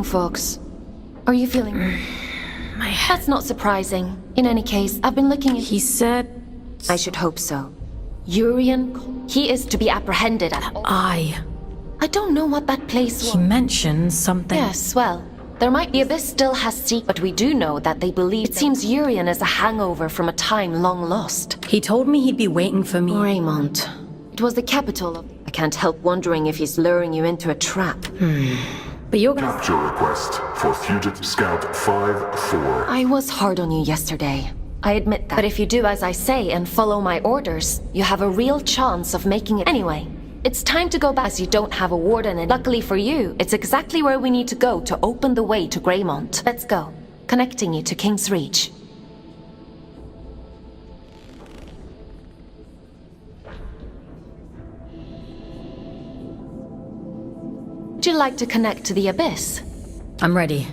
morning, Fawkes. Are you feeling... My head... That's not surprising. In any case, I've been looking at... He said... I should hope so. Urian, he is to be apprehended at... I don't know what that place was. He mentioned something... Yes, well, there might be... The Abyss still has secrets, but we do know that they believe... It seems Urian is a hangover from a time long lost. He told me he'd be waiting for me. Greymont. It was the capital of... I can't help wondering if he's luring you into a trap. But you're gonna... Capture request for Fugitive Scout 5-4. I was hard on you yesterday. I admit that. But if you do as I say and follow my orders, you have a real chance of making it. Anyway, it's time to go back as you don't have a warden, and luckily for you, it's exactly where we need to go to open the way to Greymont. Let's go. Connecting you to King's Reach. Would you like to connect to the Abyss? I'm ready.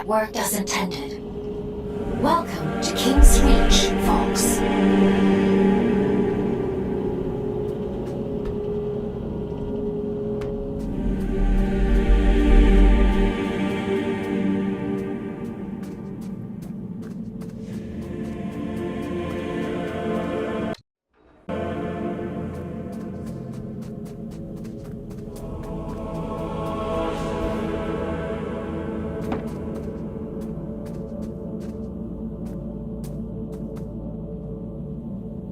Worked as intended. Welcome to King's Reach, Fawkes.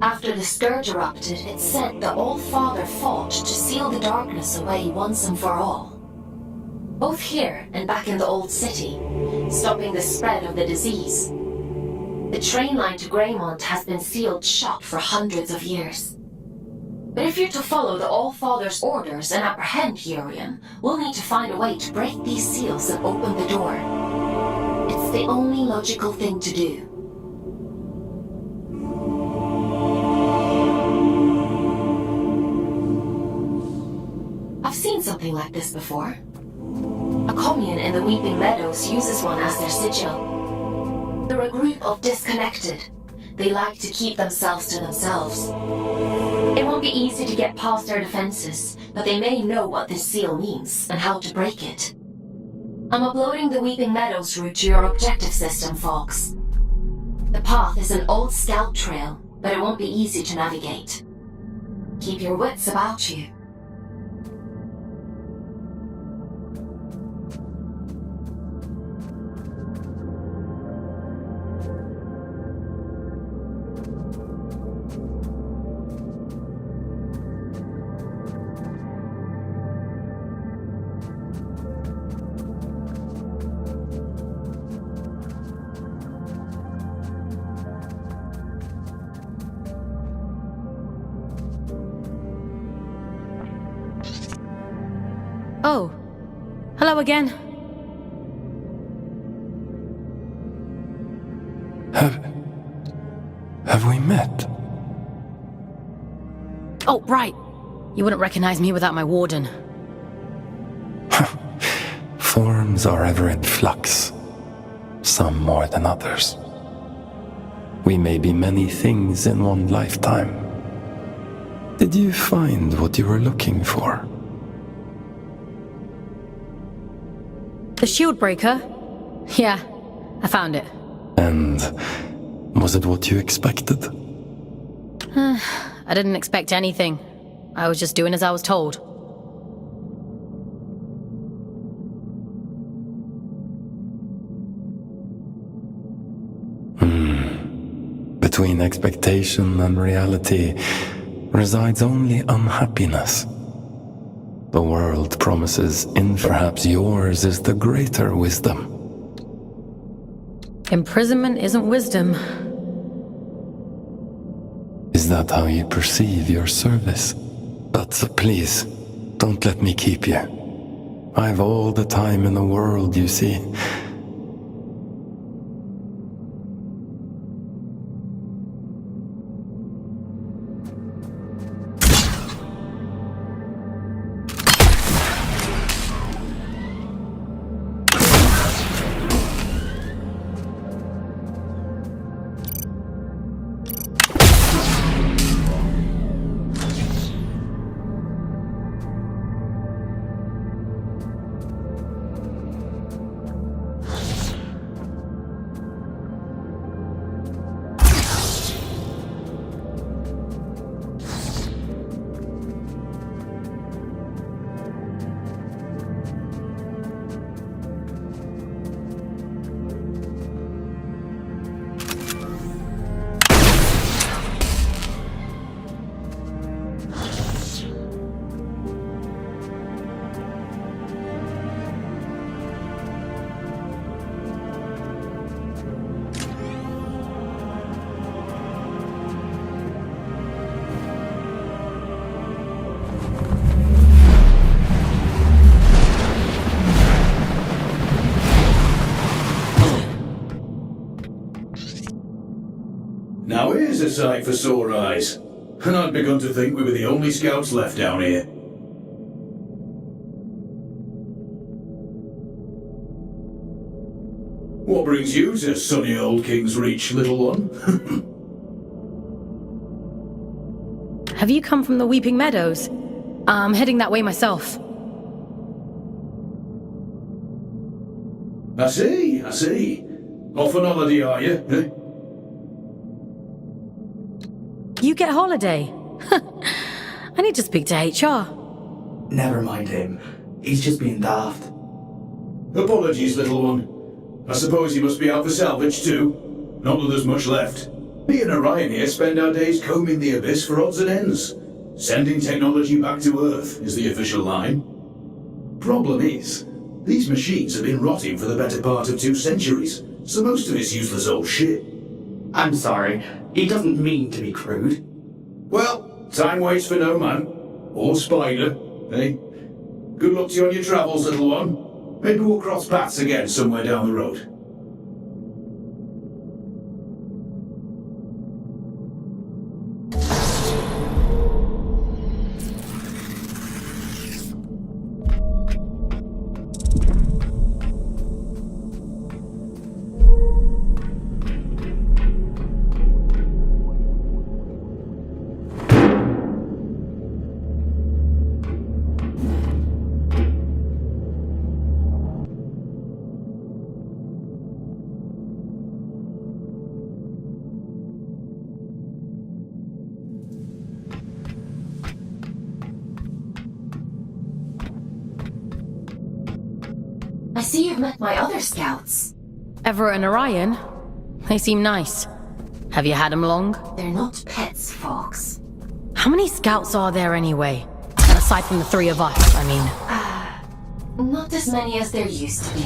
After the Scourge erupted, it said the All-Father fought to seal the darkness away once and for all. Both here and back in the Old City, stopping the spread of the disease. The train line to Greymont has been sealed shut for hundreds of years. But if you're to follow the All-Father's orders and apprehend Urian, we'll need to find a way to break these seals and open the door. It's the only logical thing to do. I've seen something like this before. A commune in the Weeping Meadows uses one as their sigil. They're a group of disconnected. They like to keep themselves to themselves. It won't be easy to get past their defenses, but they may know what this seal means and how to break it. I'm uploading the Weeping Meadows route to your objective system, Fawkes. The path is an old scout trail, but it won't be easy to navigate. Keep your wits about you. Oh. Hello again. Have we met? Oh, right. You wouldn't recognize me without my warden. Forms are ever in flux. Some more than others. We may be many things in one lifetime. Did you find what you were looking for? The shield breaker? Yeah, I found it. And was it what you expected? I didn't expect anything. I was just doing as I was told. Between expectation and reality resides only unhappiness. The world promises, in perhaps yours is the greater wisdom. Imprisonment isn't wisdom. Is that how you perceive your service? But please, don't let me keep you. I've all the time in the world, you see. Now here's a sight for sore eyes. And I'd begun to think we were the only scouts left down here. What brings you to sunny old King's Reach, little one? Have you come from the Weeping Meadows? I'm heading that way myself. I see. Off on holiday, are you? Eh? You get holiday? I need to speak to HR. Never mind him. He's just being daft. Apologies, little one. I suppose you must be out for salvage too. Not that there's much left. Me and Orion here spend our days combing the abyss for odds and ends. Sending technology back to Earth is the official line. Problem is, these machines have been rotting for the better part of 2 centuries, so most of it's useless old shit. I'm sorry. He doesn't mean to be crude. Well, time waits for no man. Or spider, eh? Good luck to you on your travels, little one. Maybe we'll cross paths again somewhere down the road. I see you've met my other scouts. Everett and Orion? They seem nice. Have you had them long? They're not pets, Fawkes. How many scouts are there anyway? And aside from the 3 of us, I mean. Not as many as there used to be.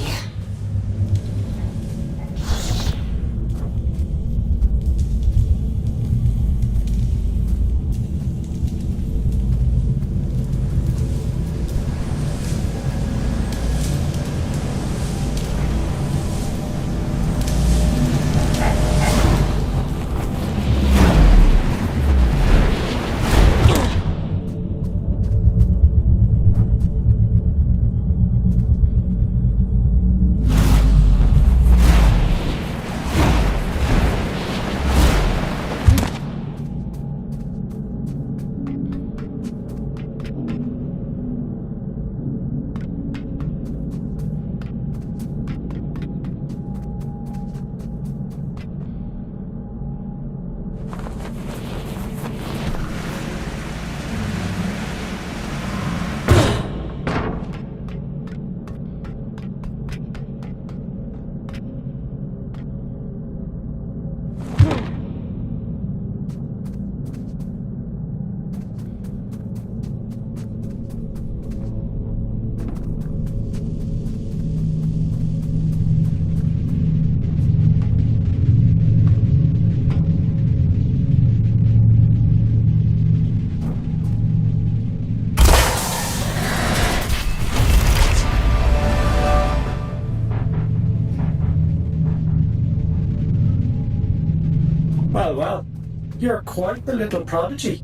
You're quite the little prodigy.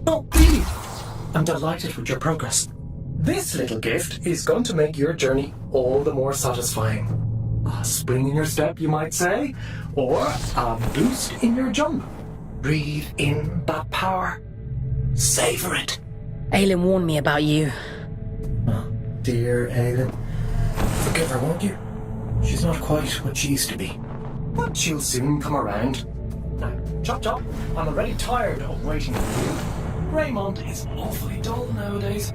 Oh, really? I'm delighted with your progress. This little gift is going to make your journey all the more satisfying. A spring in your step, you might say, or a boost in your jump. Breathe in that power. Savor it. Aylin warned me about you. Oh, dear Aylin. Forgive her, won't you? She's not quite what she used to be. But she'll soon come around. Now, chop chop, I'm already tired of waiting for you. Greymont is awfully dull nowadays.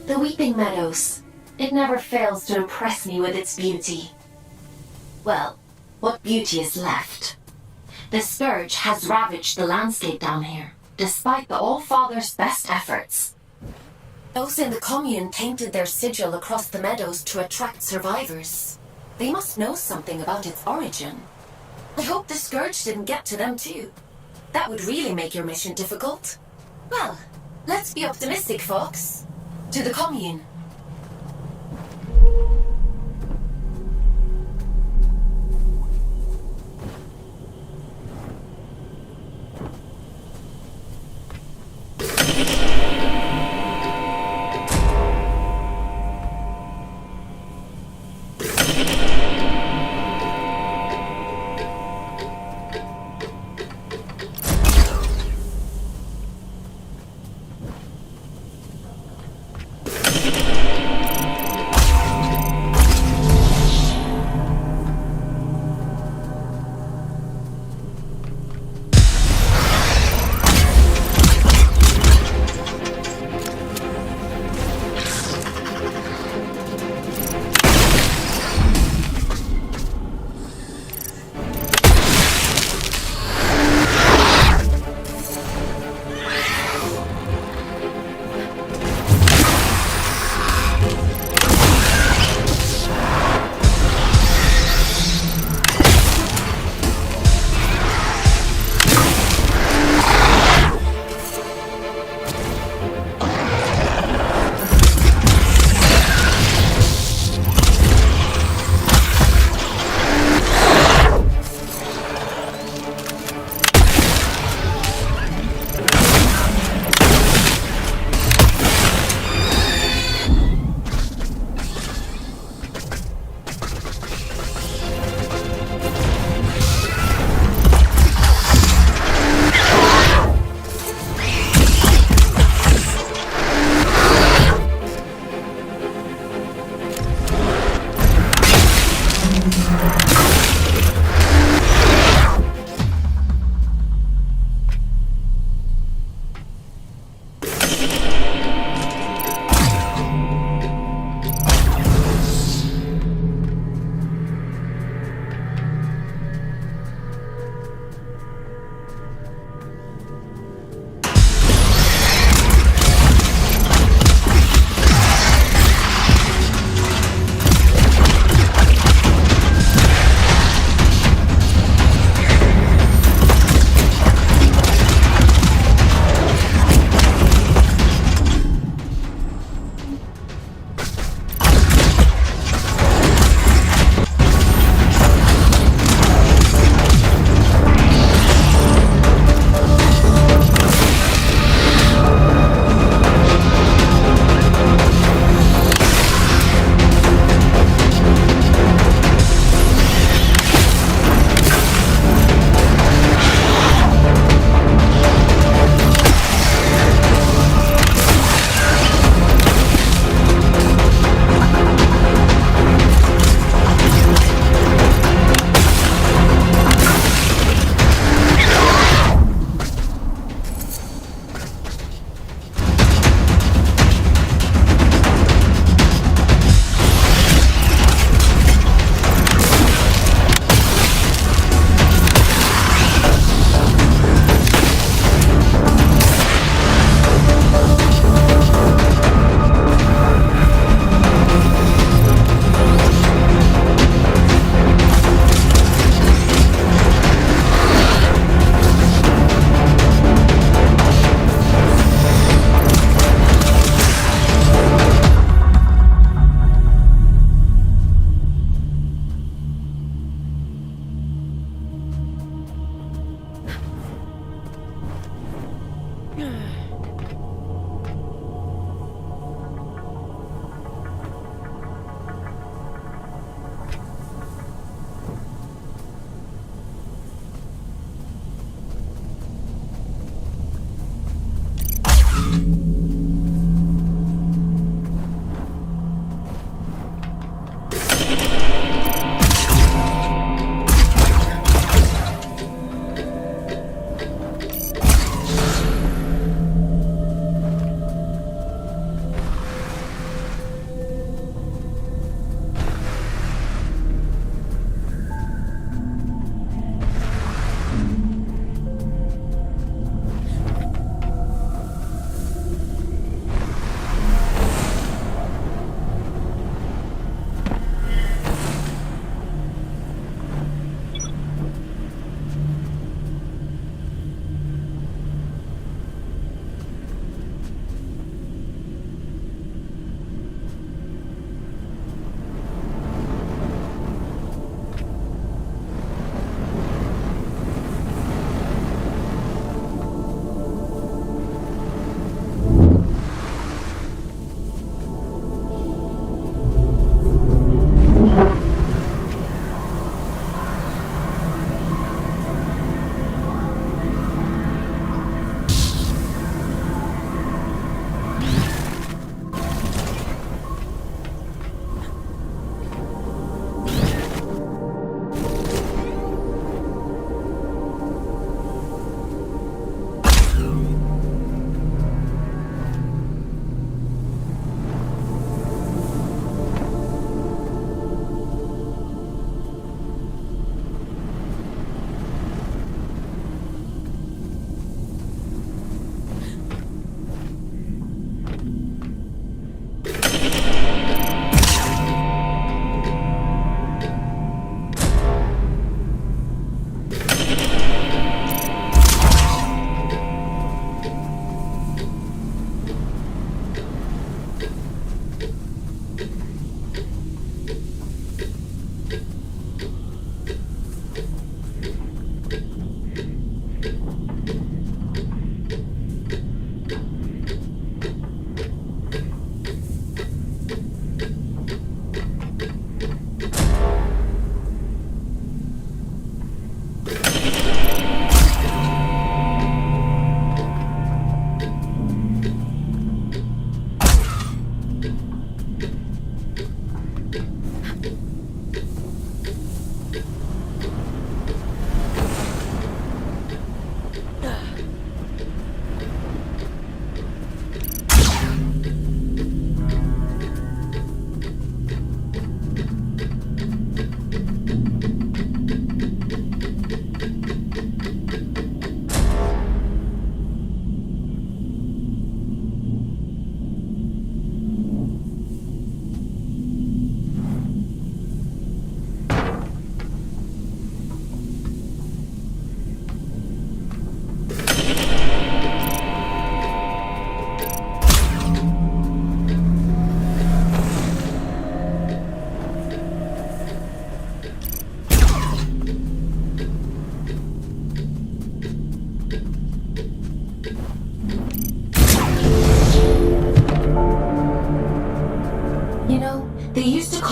The Weeping Meadows. It never fails to impress me with its beauty. Well, what beauty is left? The Scourge has ravaged the landscape down here, despite the All-Father's best efforts. Those in the commune painted their sigil across the meadows to attract survivors. They must know something about its origin. I hope the Scourge didn't get to them too. That would really make your mission difficult. Well, let's be optimistic, Fawkes. To the commune.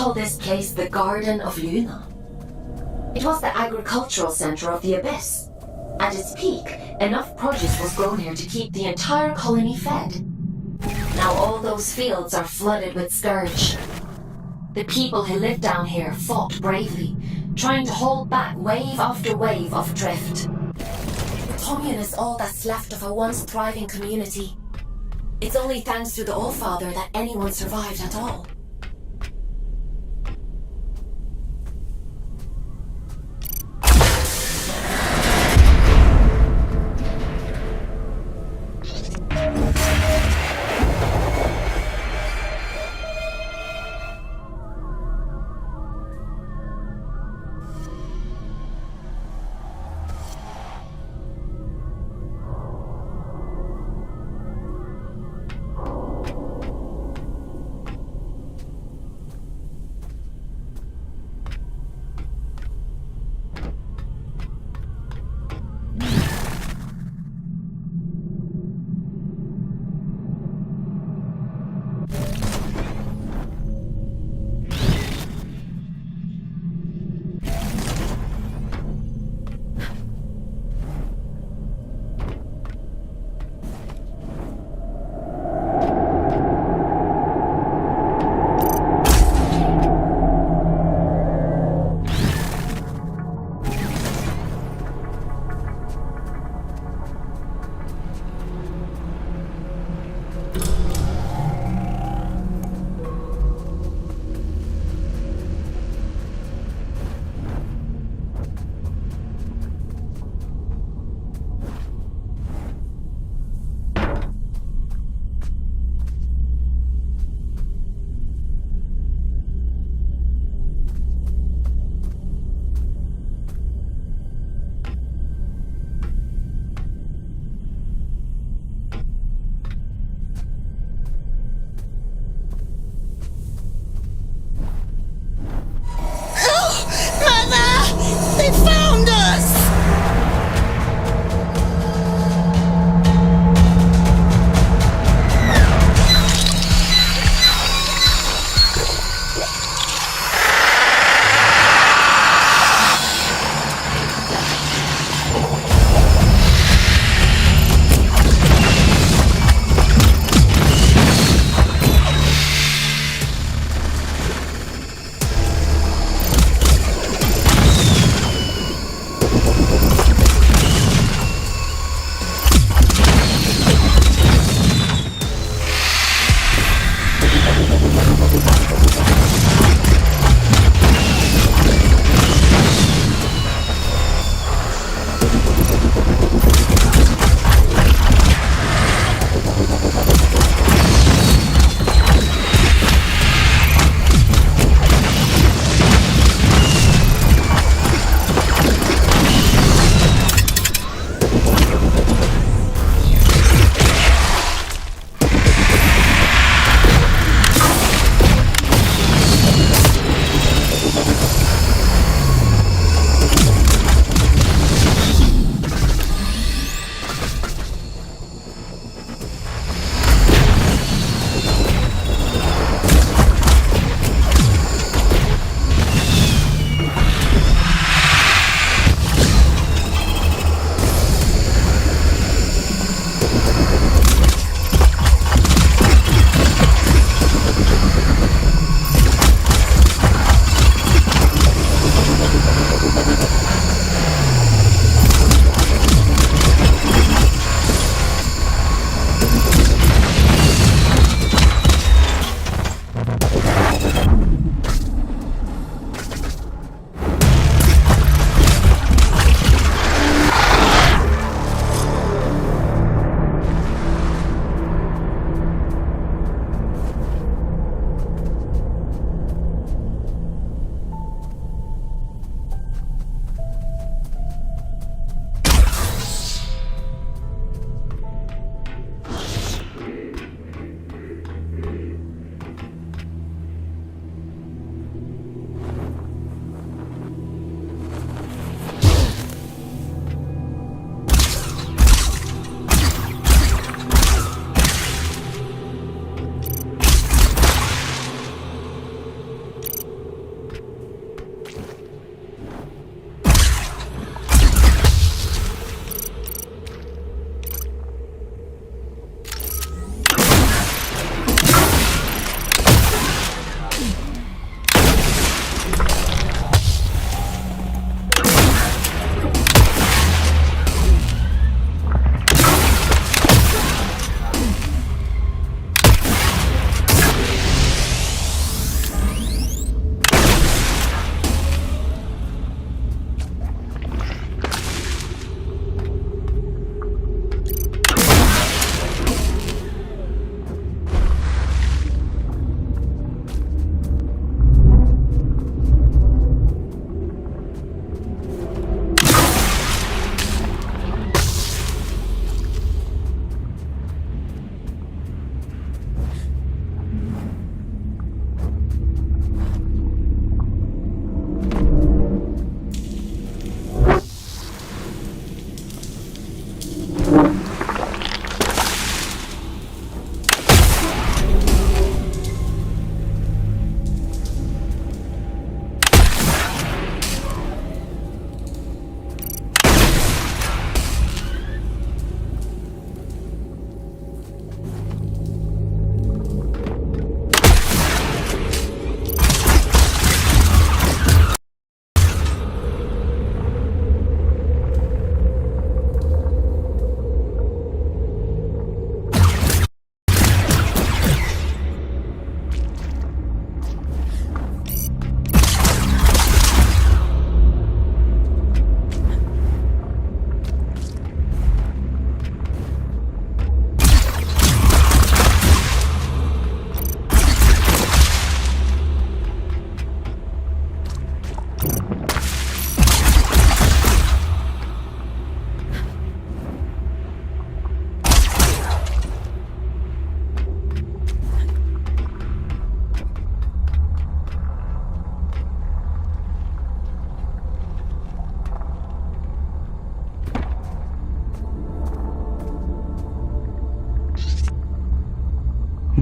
call this place the Garden of Luna. It was the agricultural center of the Abyss. At its peak, enough produce was grown here to keep the entire colony fed. Now all those fields are flooded with scourge. The people who lived down here fought bravely, trying to hold back wave after wave of drift. The commune is all that's left of a once thriving community. It's only thanks to the Allfather that anyone survived at all.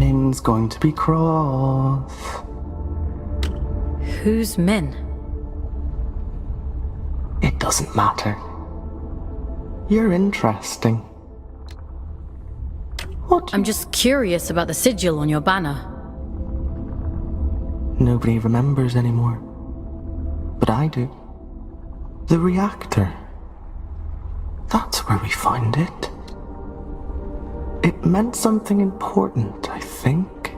Min's going to be cross. Who's Min? It doesn't matter. You're interesting. What? I'm just curious about the sigil on your banner. Nobody remembers anymore. But I do. The reactor. That's where we found it. It meant something important, I think.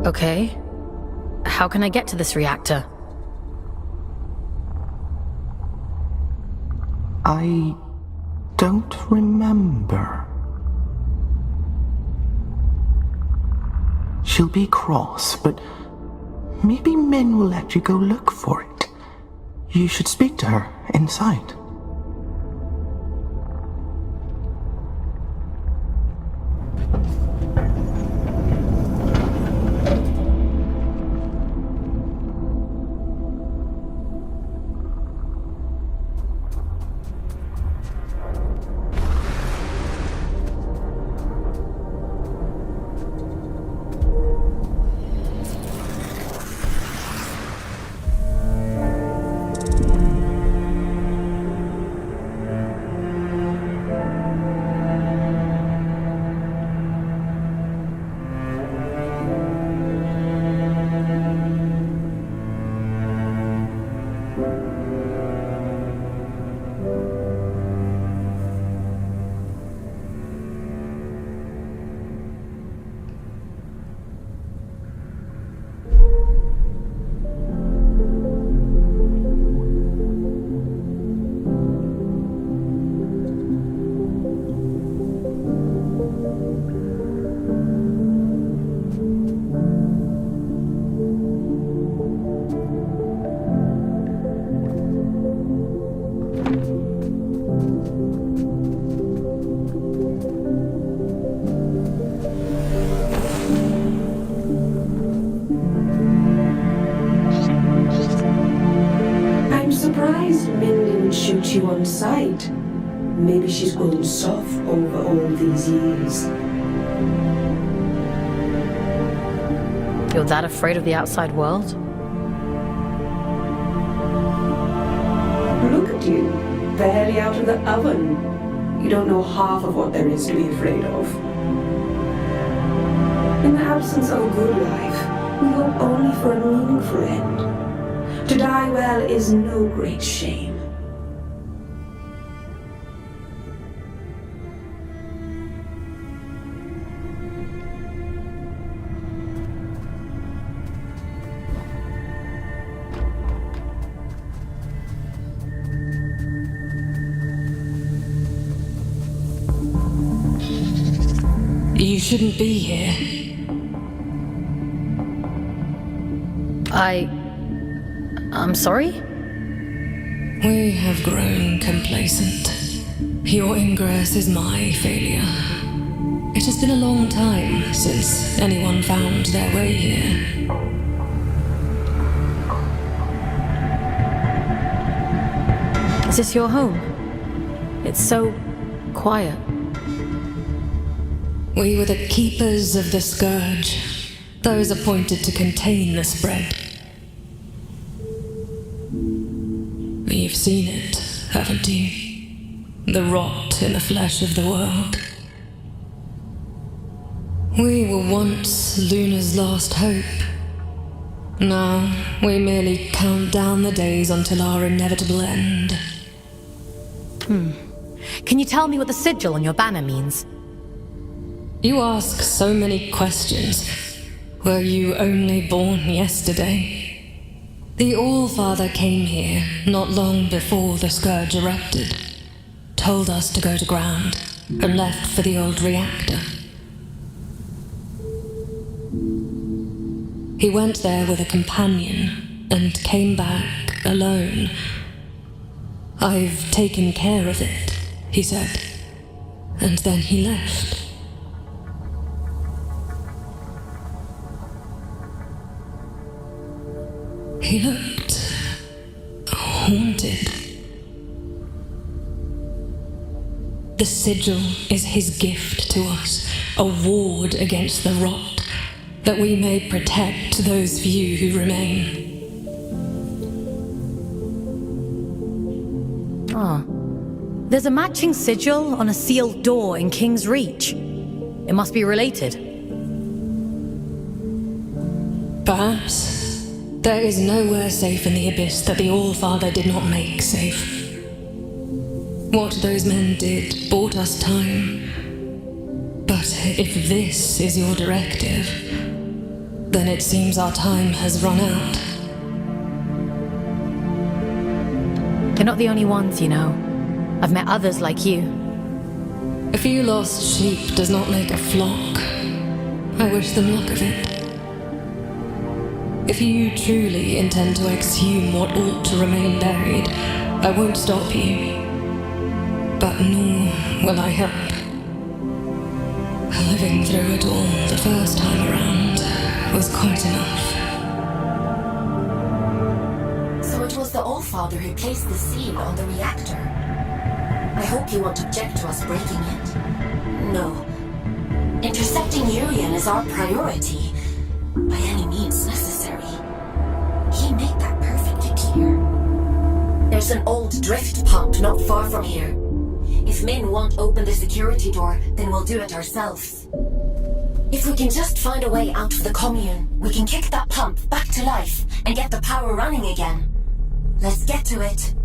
Okay. How can I get to this reactor? I don't remember. She'll be cross, but maybe Min will let you go look for it. You should speak to her inside. You on sight. Maybe she's grown soft over all these years. You're that afraid of the outside world? Look at you, barely out of the oven. You don't know half of what there is to be afraid of. In the absence of a good life, we hope only for a meaningful end. To die well is no great shame. You shouldn't be here. I'm sorry? We have grown complacent. Your ingress is my failure. It has been a long time since anyone found their way here. Is this your home? It's so quiet. We were the keepers of the scourge, those appointed to contain the spread. You've seen it, haven't you? The rot in the flesh of the world. We were once Luna's last hope. Now, we merely count down the days until our inevitable end. Can you tell me what the sigil on your banner means? You ask so many questions. Were you only born yesterday? The All-Father came here not long before the scourge erupted, told us to go to ground, and left for the old reactor. He went there with a companion and came back alone. "I've taken care of it," he said, and then he left. He looked haunted. The sigil is his gift to us, a ward against the rot, that we may protect those few who remain. There's a matching sigil on a sealed door in King's Reach. It must be related. Perhaps. There is nowhere safe in the Abyss that the Allfather did not make safe. What those men did bought us time. But if this is your directive, then it seems our time has run out. They're not the only ones, you know. I've met others like you. A few lost sheep does not make a flock. I wish them luck of it. If you truly intend to exhume what ought to remain buried, I won't stop you. But nor will I help. Living through it all the first time around was quite enough. So it was the Allfather who placed the seal on the reactor. I hope you won't object to us breaking it. No. Intercepting Urian is our priority, by any means necessary. He made that perfectly clear. There's an old drift pump not far from here. If Min won't open the security door, then we'll do it ourselves. If we can just find a way out of the commune, we can kick that pump back to life and get the power running again. Let's get to it.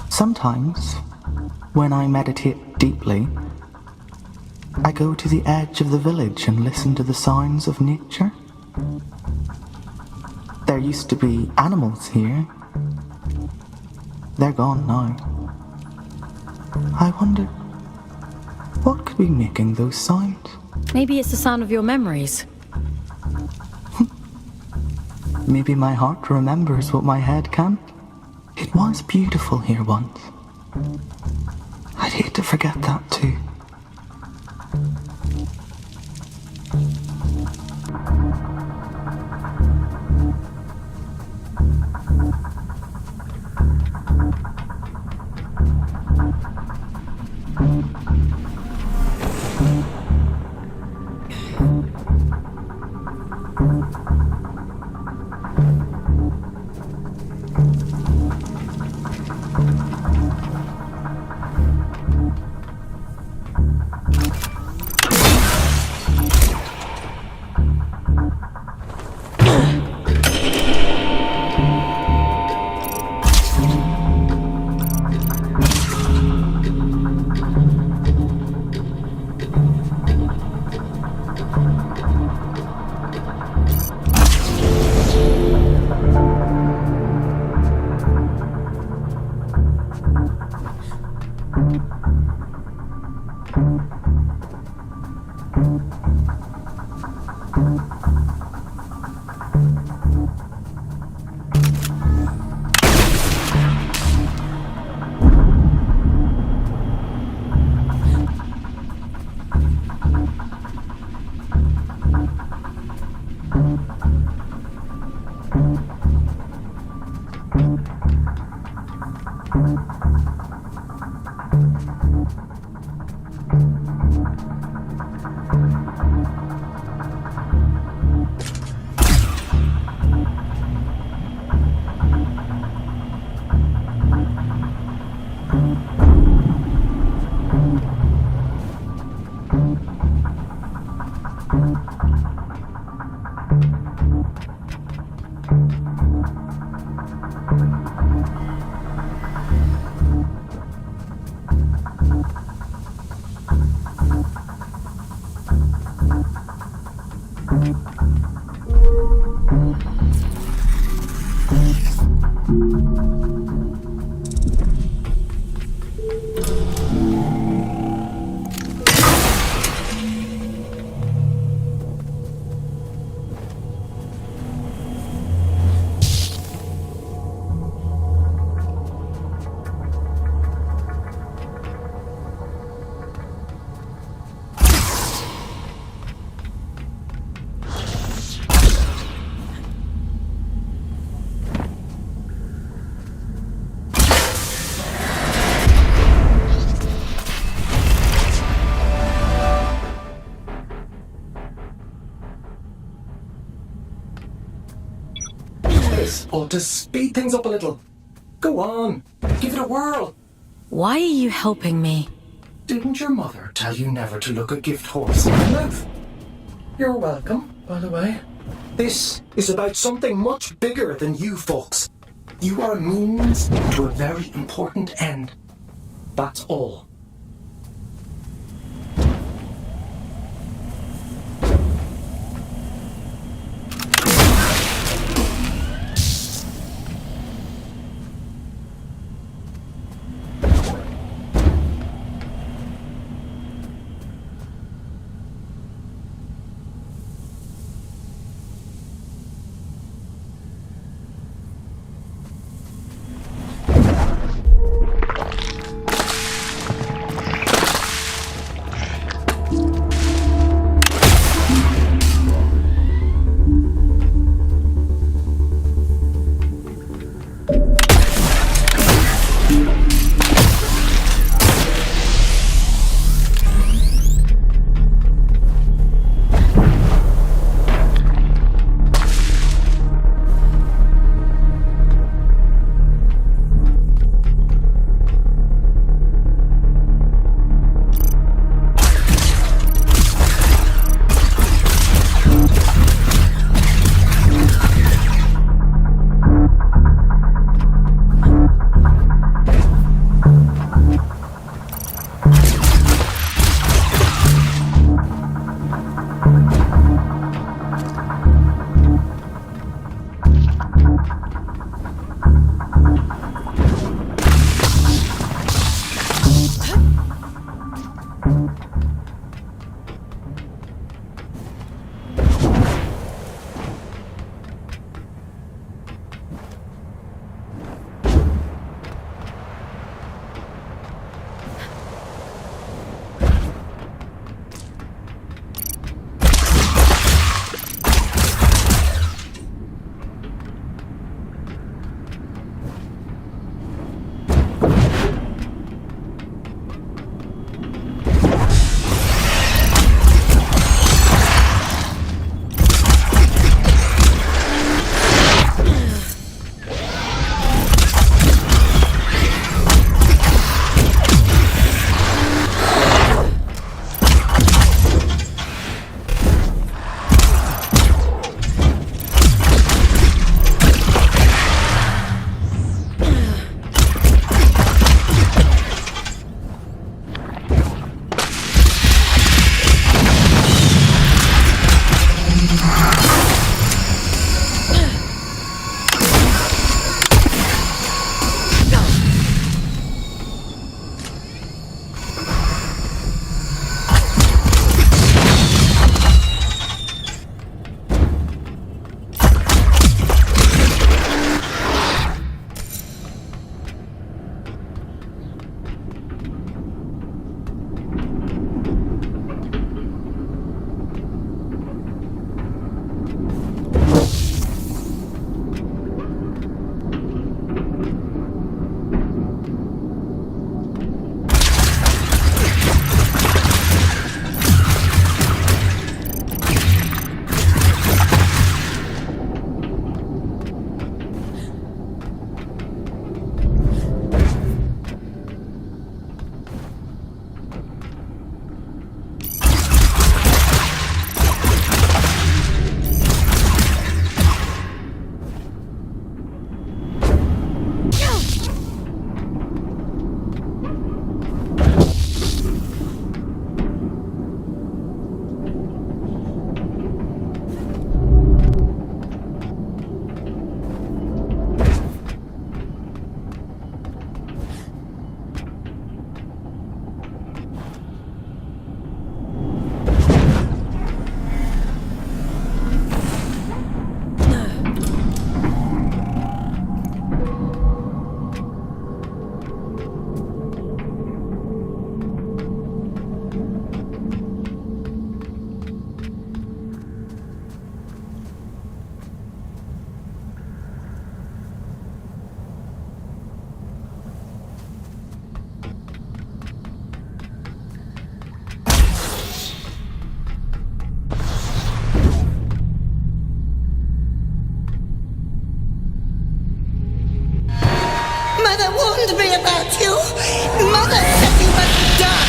Sometimes, when I meditate deeply, I go to the edge of the village and listen to the sounds of nature. There used to be animals here. They're gone now. I wonder, what could be making those sounds? Maybe it's the sound of your memories. Maybe my heart remembers what my head can't. It was beautiful here once. I'd hate to forget that too. This ought to speed things up a little. Go on, give it a whirl. Why are you helping me? Didn't your mother tell you never to look a gift horse in the mouth? You're welcome, by the way. This is about something much bigger than you, Fawkes. You are a means to a very important end. That's all. Mother warned me about you. Mother said you must die.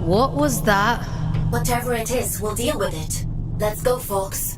What was that? Whatever it is, we'll deal with it. Let's go, Fawkes.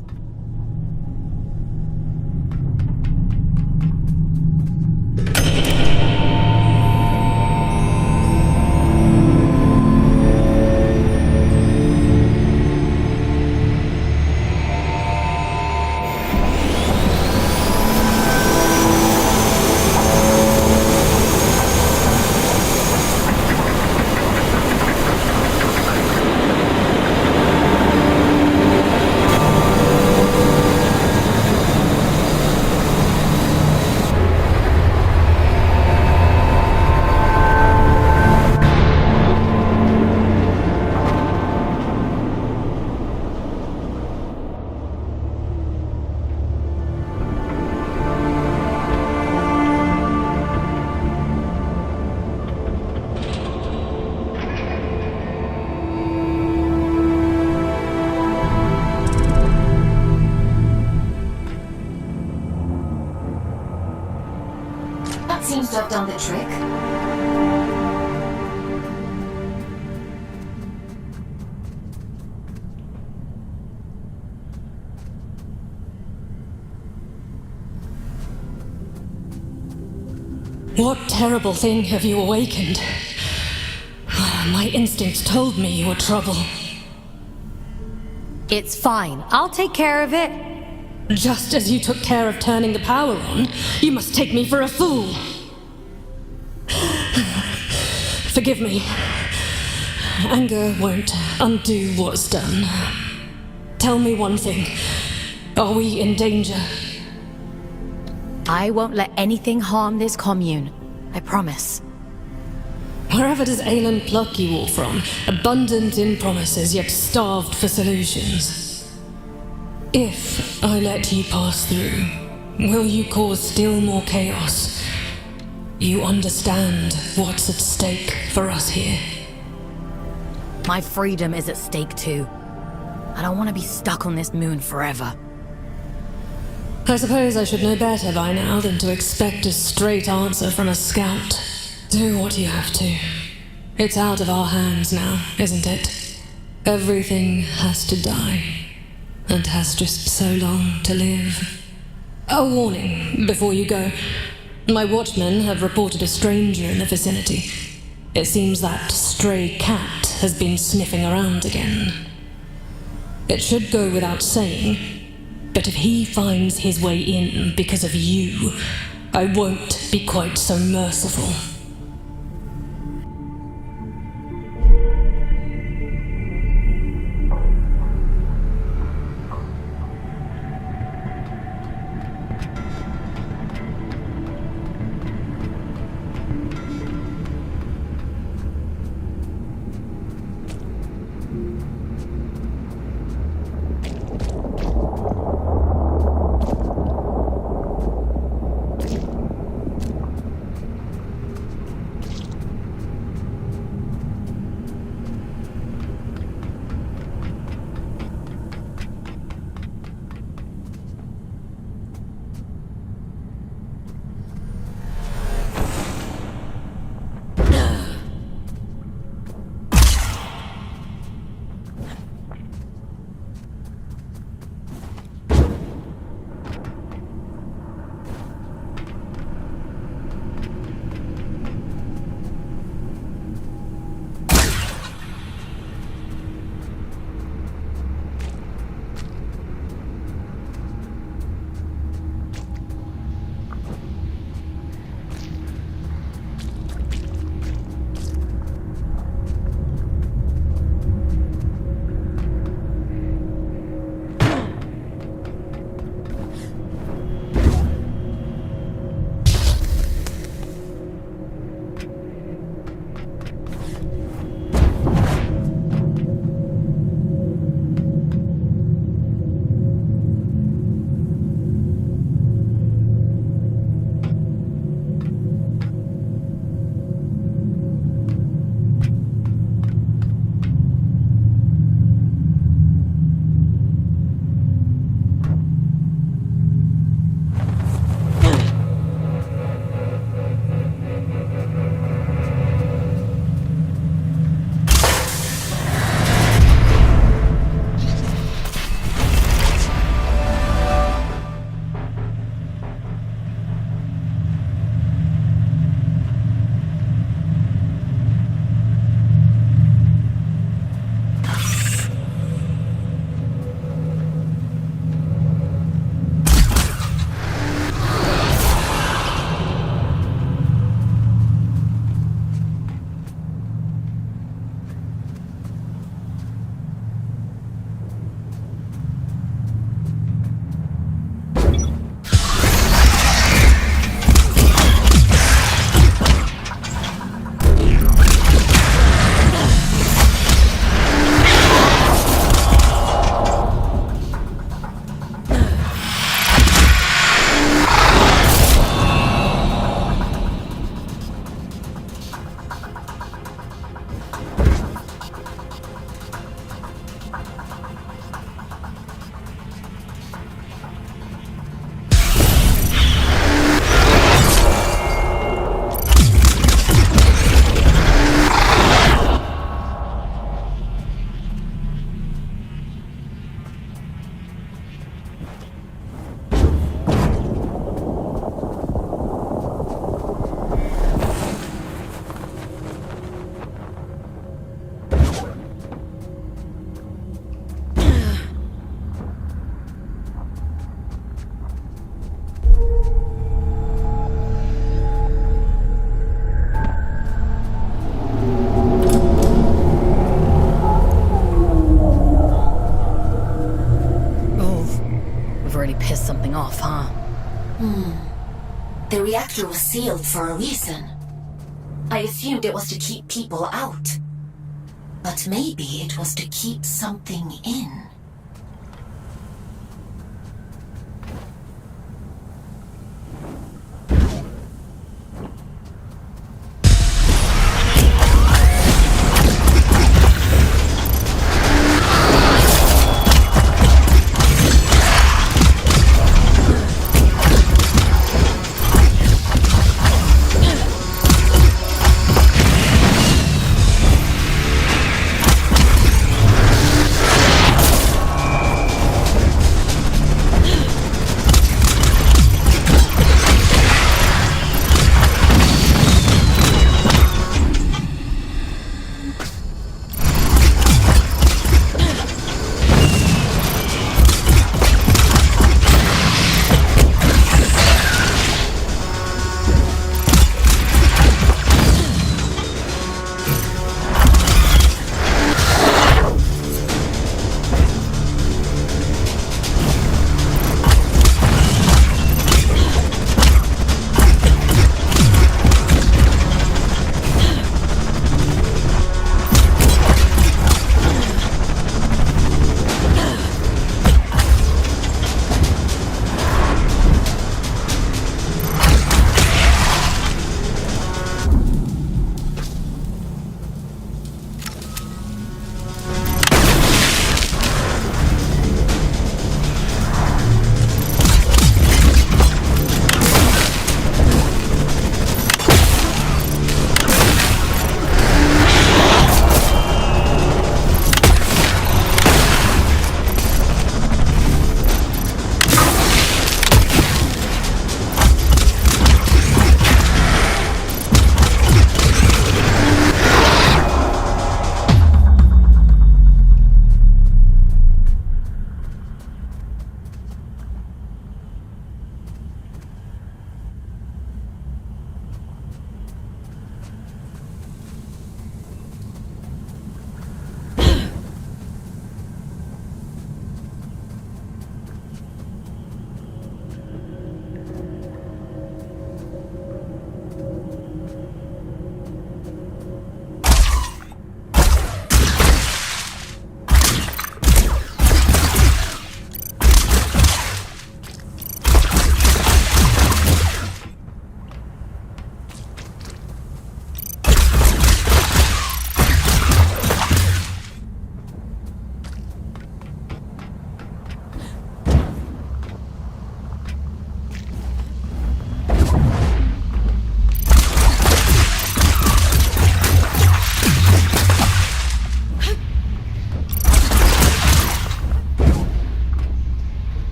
seems to have done the trick. What terrible thing have you awakened? My instincts told me you were trouble. It's fine. I'll take care of it. Just as you took care of turning the power on, you must take me for a fool. Forgive me. Anger won't undo what's done. Tell me one thing. Are we in danger? I won't let anything harm this commune. I promise. Wherever does Aelin pluck you all from? Abundant in promises, yet starved for solutions. If I let you pass through, will you cause still more chaos? You understand what's at stake for us here. My freedom is at stake too. I don't want to be stuck on this moon forever. I suppose I should know better by now than to expect a straight answer from a scout. Do what you have to. It's out of our hands now, isn't it? Everything has to die, and has just so long to live. A warning before you go. My watchmen have reported a stranger in the vicinity. It seems that stray cat has been sniffing around again. It should go without saying, but if he finds his way in because of you, I won't be quite so merciful. really pissed something off, huh? The reactor was sealed for a reason. I assumed it was to keep people out. But maybe it was to keep something in.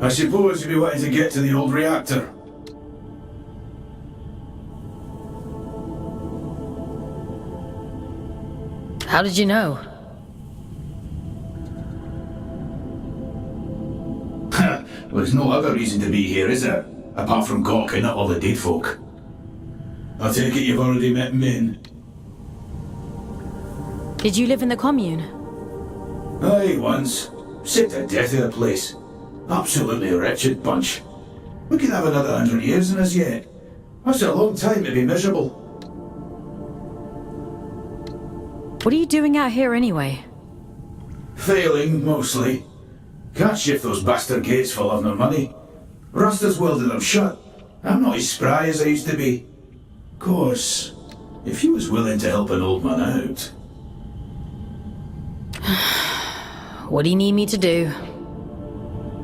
I suppose you'll be wanting to get to the old reactor. How did you know? Well, there's no other reason to be here, is there? Apart from gawking at all the dead folk. I take it you've already met Min. Did you live in the commune? Aye, once. Sick to death of the place. Absolutely wretched bunch. We could have another 100 years in us yet. That's a long time to be miserable. What are you doing out here anyway? Failing, mostly. Can't shift those bastard gates for love nor money. Rusta's welded them shut. I'm not as spry as I used to be. Course, if you was willing to help an old man out... What do you need me to do?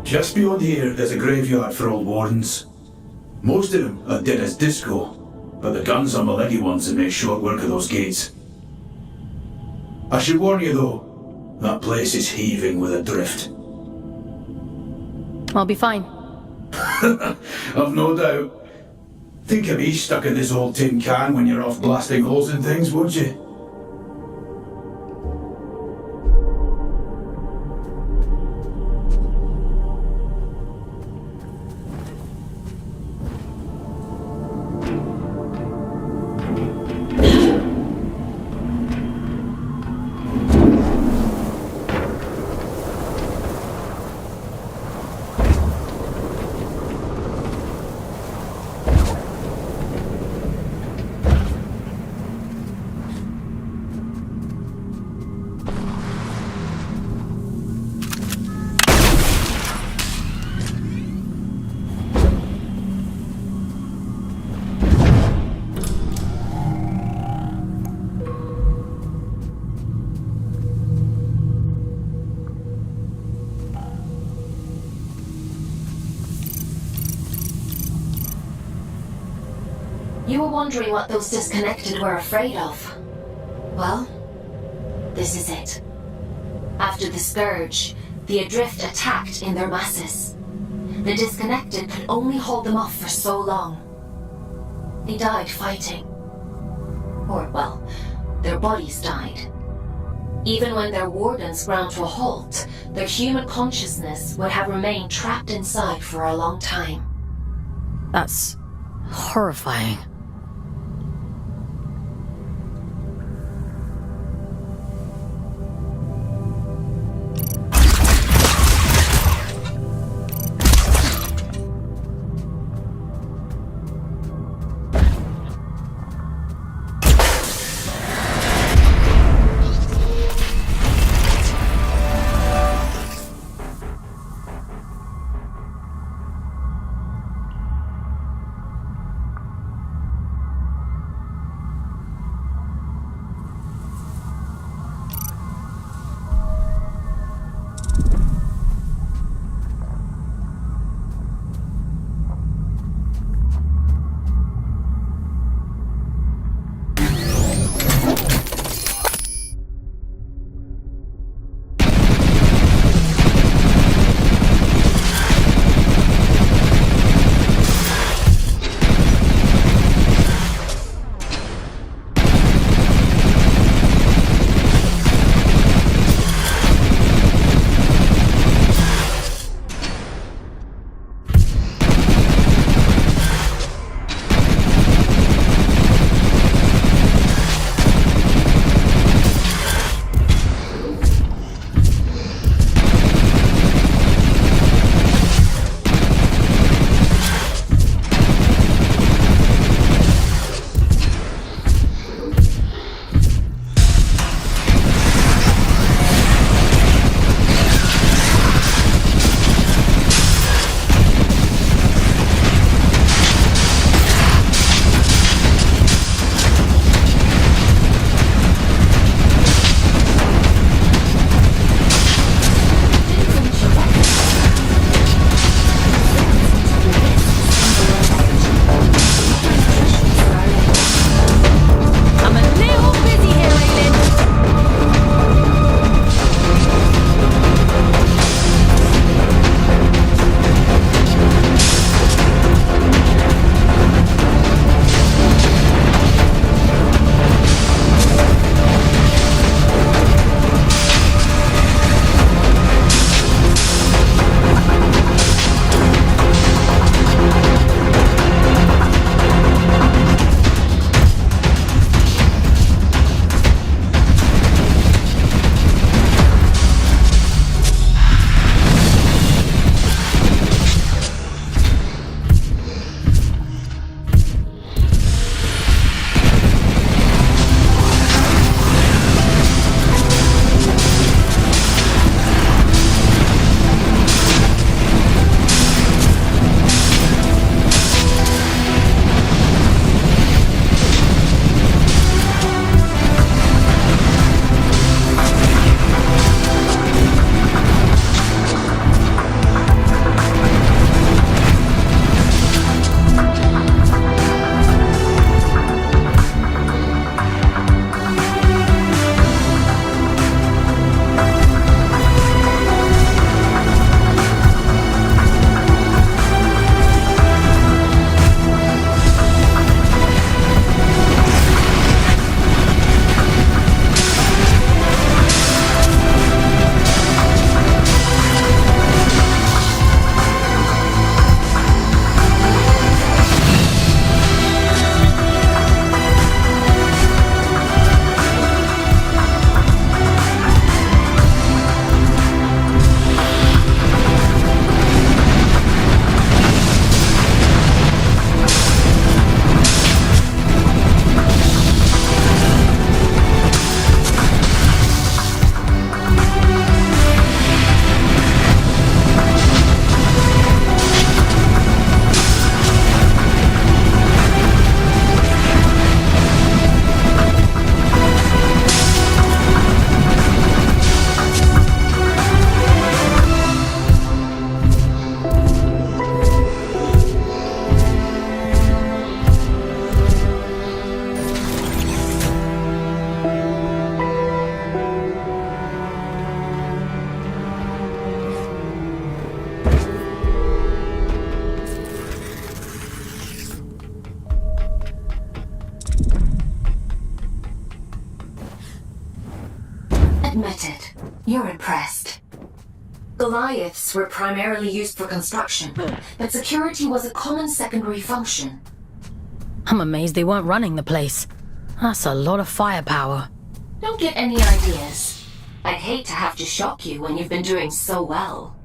Just beyond here, there's a graveyard for old wardens. Most of them are dead as disco, but the guns are my leggy ones that make short work of those gates. I should warn you though, that place is heaving with a drift. I'll be fine. I've no doubt. Think of me stuck in this old tin can when you're off blasting holes in things, won't you? You were wondering what those disconnected were afraid of. Well, this is it. After the Scourge, the Adrift attacked in their masses. The disconnected could only hold them off for so long. They died fighting. Or, well, their bodies died. Even when their wardens ground to a halt, their human consciousness would have remained trapped inside for a long time. That's horrifying. Admit it, you're impressed. Goliaths were primarily used for construction, but security was a common secondary function. I'm amazed they weren't running the place. That's a lot of firepower. Don't get any ideas. I'd hate to have to shock you when you've been doing so well.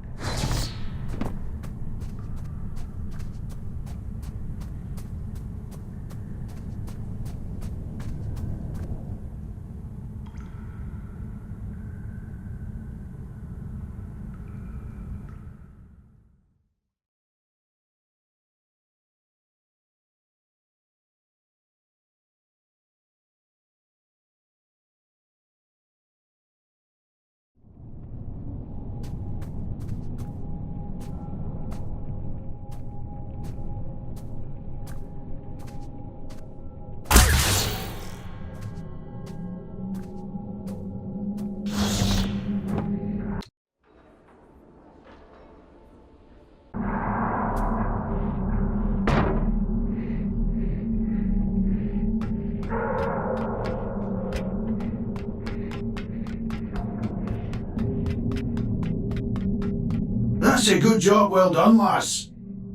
That's a good job, well done, lass.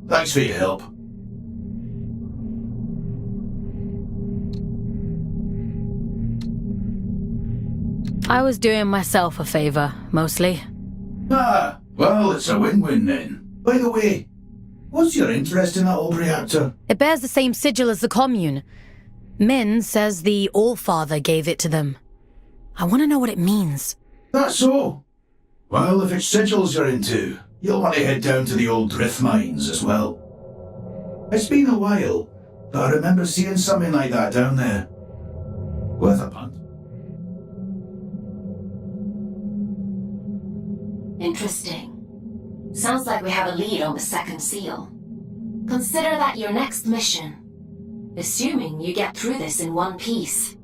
Thanks for your help. I was doing myself a favor, mostly. Ah, well, it's a win-win then. By the way, what's your interest in that old reactor? It bears the same sigil as the commune. Min says the Allfather gave it to them. I want to know what it means. That's so. Well, if it's sigils you're into, you'll want to head down to the old drift mines as well. It's been a while, but I remember seeing something like that down there. Worth a punt. Interesting. Sounds like we have a lead on the second seal. Consider that your next mission. Assuming you get through this in one piece.